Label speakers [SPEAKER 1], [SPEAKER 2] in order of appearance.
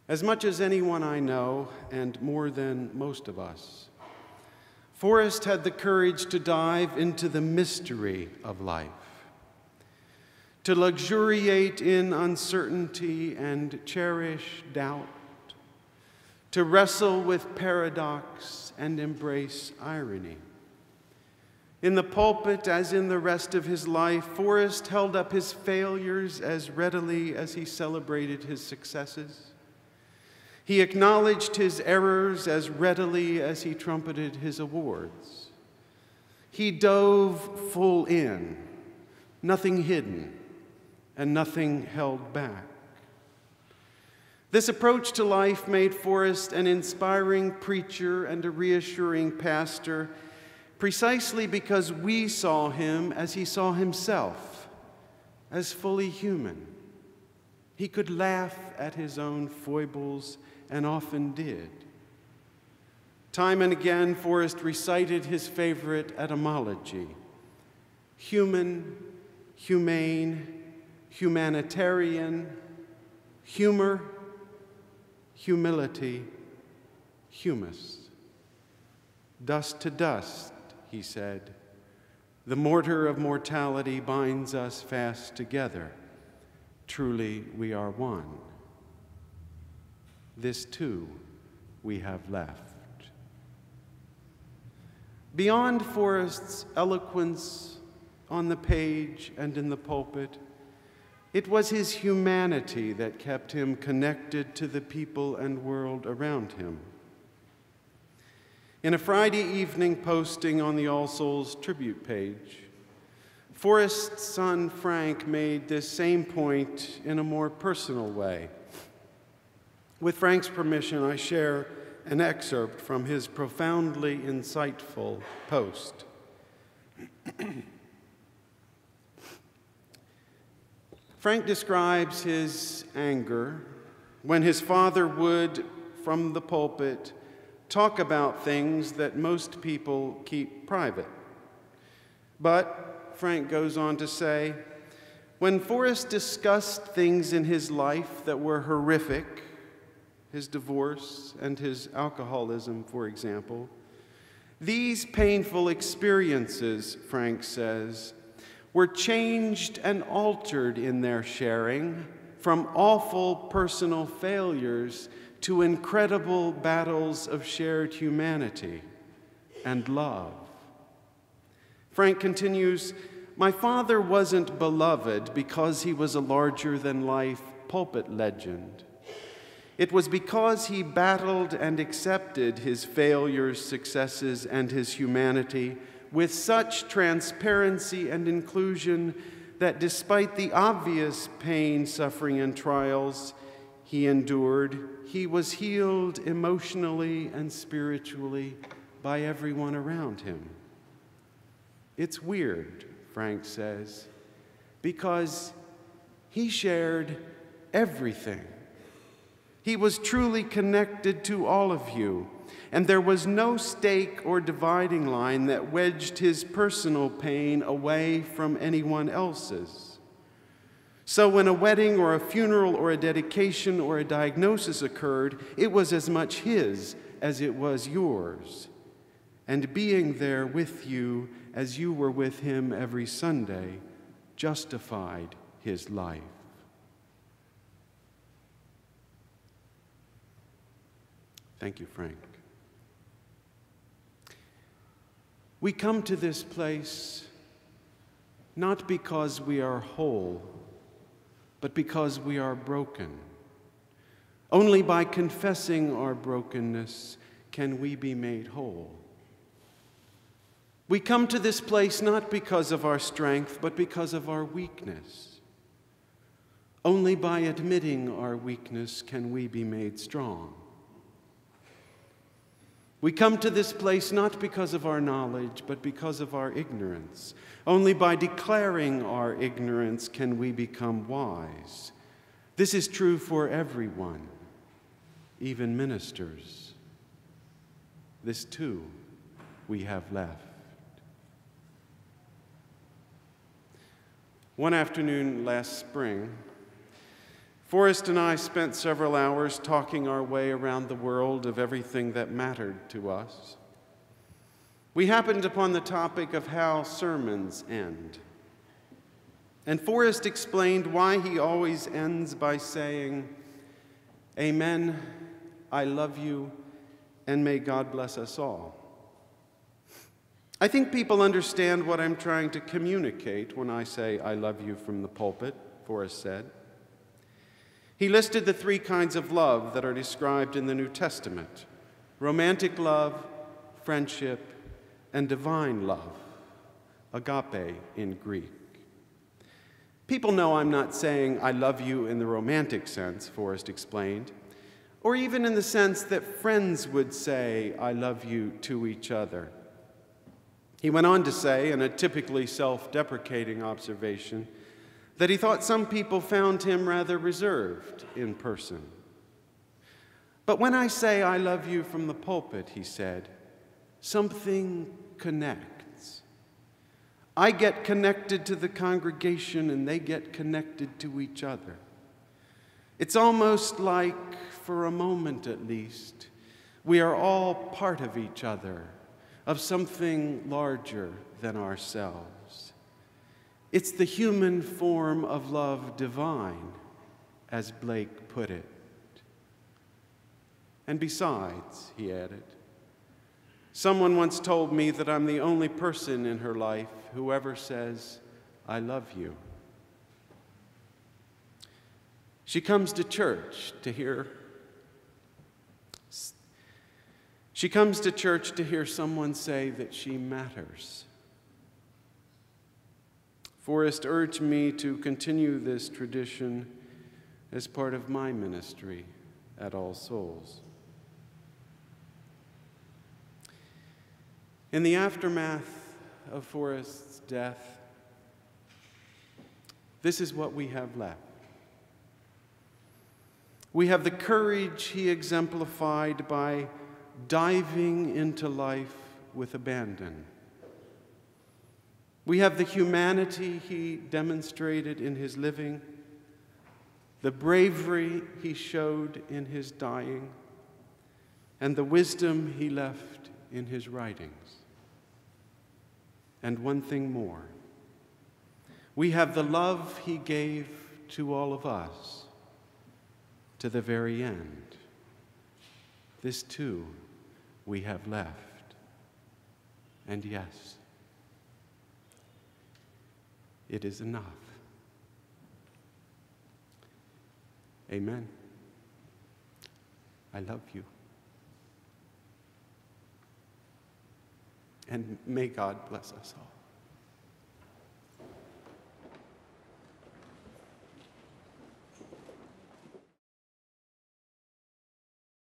[SPEAKER 1] As much as anyone I know, and more than most of us, Forrest had the courage to dive into the mystery of life, to luxuriate in uncertainty and cherish doubt, to wrestle with paradox and embrace irony. In the pulpit, as in the rest of his life, Forrest held up his failures as readily as he celebrated his successes. He acknowledged his errors as readily as he trumpeted his awards. He dove full in, nothing hidden, and nothing held back. This approach to life made Forrest an inspiring preacher and a reassuring pastor, precisely because we saw him as he saw himself, as fully human. He could laugh at his own foibles, and often did. Time and again, Forrest recited his favorite etymology: human, humane, humanitarian, humor, humility, humus. Dust to dust, he said, the mortar of mortality binds us fast together. Truly we are one. This too we have left. Beyond Forrest's eloquence on the page and in the pulpit, it was his humanity that kept him connected to the people and world around him. In a Friday evening posting on the All Souls tribute page, Forrest's son Frank made this same point in a more personal way. With Frank's permission, I share an excerpt from his profoundly insightful post. Frank describes his anger when his father would, from the pulpit, talk about things that most people keep private. But, Frank goes on to say, when Forrest discussed things in his life that were horrific, his divorce and his alcoholism, for example, these painful experiences, Frank says, were changed and altered in their sharing from awful personal failures to incredible battles of shared humanity and love. Frank continues, my father wasn't beloved because he was a larger-than-life pulpit legend. It was because he battled and accepted his failures, successes, and his humanity with such transparency and inclusion that despite the obvious pain, suffering, and trials he endured, he was healed emotionally and spiritually by everyone around him. It's weird, Frank says, because he shared everything. He was truly connected to all of you, and there was no stake or dividing line that wedged his personal pain away from anyone else's. So when a wedding or a funeral or a dedication or a diagnosis occurred, it was as much his as it was yours. And being there with you as you were with him every Sunday justified his life. Thank you, Frank. We come to this place not because we are whole, but because we are broken. Only by confessing our brokenness can we be made whole. We come to this place not because of our strength, but because of our weakness. Only by admitting our weakness can we be made strong. We come to this place not because of our knowledge, but because of our ignorance. Only by declaring our ignorance can we become wise. This is true for everyone, even ministers. This too we have left. One afternoon last spring, Forrest and I spent several hours talking our way around the world of everything that mattered to us. We happened upon the topic of how sermons end. And Forrest explained why he always ends by saying, "Amen, I love you, and may God bless us all." I think people understand what I'm trying to communicate when I say "I love you" from the pulpit, Forrest said. He listed the three kinds of love that are described in the New Testament: romantic love, friendship, and divine love, agape in Greek. People know I'm not saying "I love you" in the romantic sense, Forrest explained, or even in the sense that friends would say "I love you" to each other. He went on to say, in a typically self-deprecating observation, that he thought some people found him rather reserved in person. But when I say "I love you" from the pulpit, he said, something connects. I get connected to the congregation and they get connected to each other. It's almost like, for a moment at least, we are all part of each other, of something larger than ourselves. It's the human form of love divine, as Blake put it. And besides, he added, someone once told me that I'm the only person in her life who ever says, "I love you." She comes to church to hear someone say that she matters. Forrest urged me to continue this tradition as part of my ministry at All Souls. In the aftermath of Forrest's death, this is what we have left. We have the courage he exemplified by diving into life with abandon. We have the humanity he demonstrated in his living, the bravery he showed in his dying, and the wisdom he left in his writings. And one thing more. We have the love he gave to all of us to the very end. This too we have left. And yes, it is enough. Amen. I love you. And may God bless us all.